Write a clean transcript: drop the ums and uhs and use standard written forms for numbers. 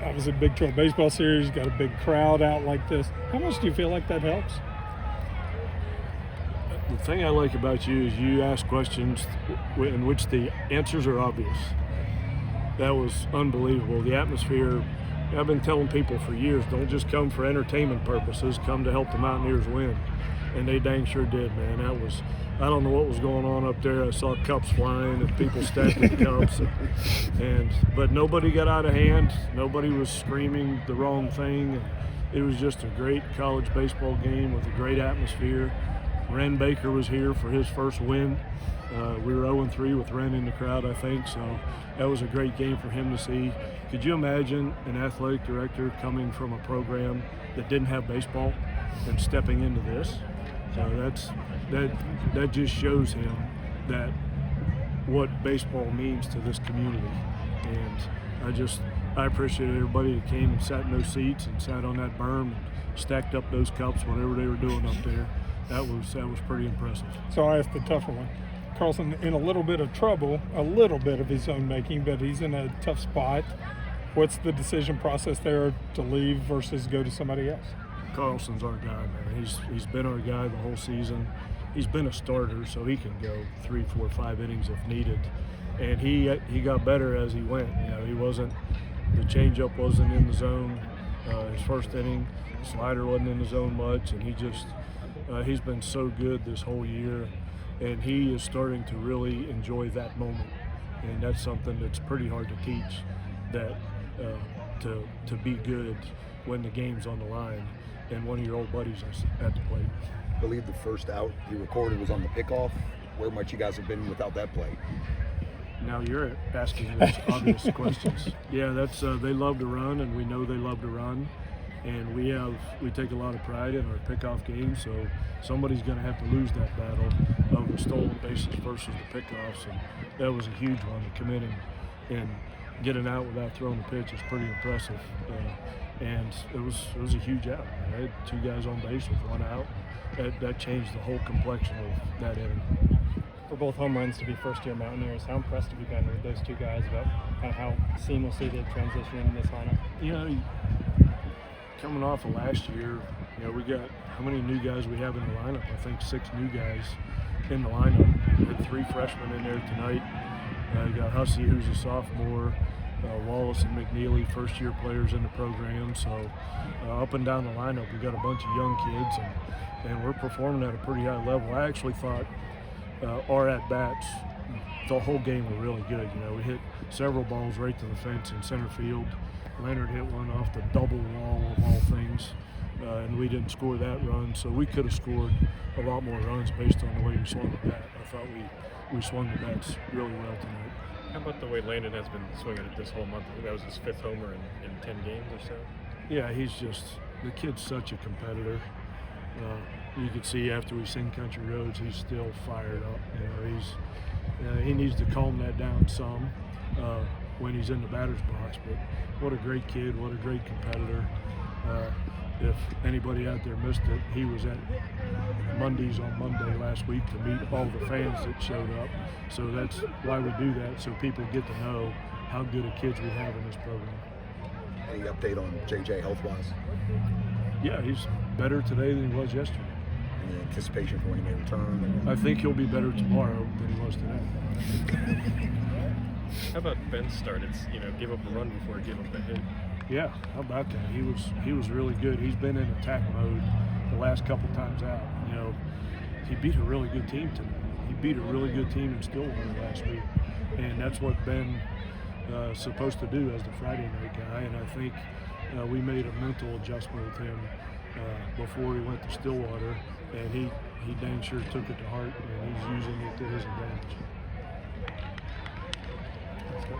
Obviously, Big 12 baseball series, got a big crowd out like this. How much do you feel like that helps? The thing I like about you is you ask questions in which the answers are obvious. That was unbelievable. The atmosphere, I've been telling people for years, don't just come for entertainment purposes, come to help the Mountaineers win. And they dang sure did, man. I don't know what was going on up there. I saw cups flying and people stacking cups. But nobody got out of hand. Nobody was screaming the wrong thing. It was just a great college baseball game with a great atmosphere. Ren Baker was here for his first win. We were 0-3 with Ren in the crowd, I think, so that was a great game for him to see. Could you imagine an athletic director coming from a program that didn't have baseball and stepping into this? So that just shows him that what baseball means to this community. And I appreciate everybody that came and sat in those seats and sat on that berm and stacked up those cups, whatever they were doing up there. That was pretty impressive. So I asked the tougher one. Carlson in a little bit of trouble, a little bit of his own making, but he's in a tough spot. What's the decision process there to leave versus go to somebody else? Carlson's our guy, man. He's been our guy the whole season. He's been a starter, so he can go 3, 4, 5 innings if needed. And he got better as he went. The changeup wasn't in the zone. His first inning, the slider wasn't in the zone much, and he's been so good this whole year, and he is starting to really enjoy that moment. And that's something that's pretty hard to teach, that to be good when the game's on the line and one of your old buddies is at the plate. I believe the first out you recorded was on the pickoff. Where might you guys have been without that play? Now you're asking those obvious questions. Yeah, they love to run, and we know they love to run. And we take a lot of pride in our pickoff game, so somebody's going to have to lose that battle of the stolen bases versus the pickoffs, and that was a huge one to come in and get an out without throwing a pitch is pretty impressive. And it was a huge out. I had 2 guys on base with 1 out. That changed the whole complexion of that inning. For both home runs to be first-year Mountaineers, how impressed have you been with those 2 guys about kind of how seamlessly they transition into this lineup? Coming off of last year, we got how many new guys we have in the lineup? I think 6 new guys in the lineup. We had 3 freshmen in there tonight. You got Hussey, who's a sophomore, Wallace and McNeely, first-year players in the program. So up and down the lineup, we got a bunch of young kids, and we're performing at a pretty high level. I actually thought our at-bats the whole game were really good. We hit several balls right to the fence in center field. Leonard hit one off the double wall of all things, and we didn't score that run, so we could have scored a lot more runs based on the way we swung the bat. I thought we swung the bats really well tonight. How about the way Landon has been swinging it this whole month? I think that was his 5th homer in 10 games or so. Yeah, the kid's such a competitor. You could see after we sing Country Roads, he's still fired up. He needs to calm that down some when he's in the batter's box, but what a great kid, what a great competitor. If anybody out there missed it, he was at Mondays on Monday last week to meet all the fans that showed up. So that's why we do that, so people get to know how good of kids we have in this program. Any update on JJ health-wise? Yeah, he's better today than he was yesterday. Any anticipation for when he may return? I think he'll be better tomorrow than he was today. How about Ben's start? It's give up a run before he gave up a hit. Yeah, how about that? He was really good. He's been in attack mode the last couple times out. He beat a really good team tonight. He beat a really good team in Stillwater last week, and that's what Ben supposed to do as the Friday night guy. And I think we made a mental adjustment with him before he went to Stillwater, and he dang sure took it to heart, and he's using it to his advantage. Let's go.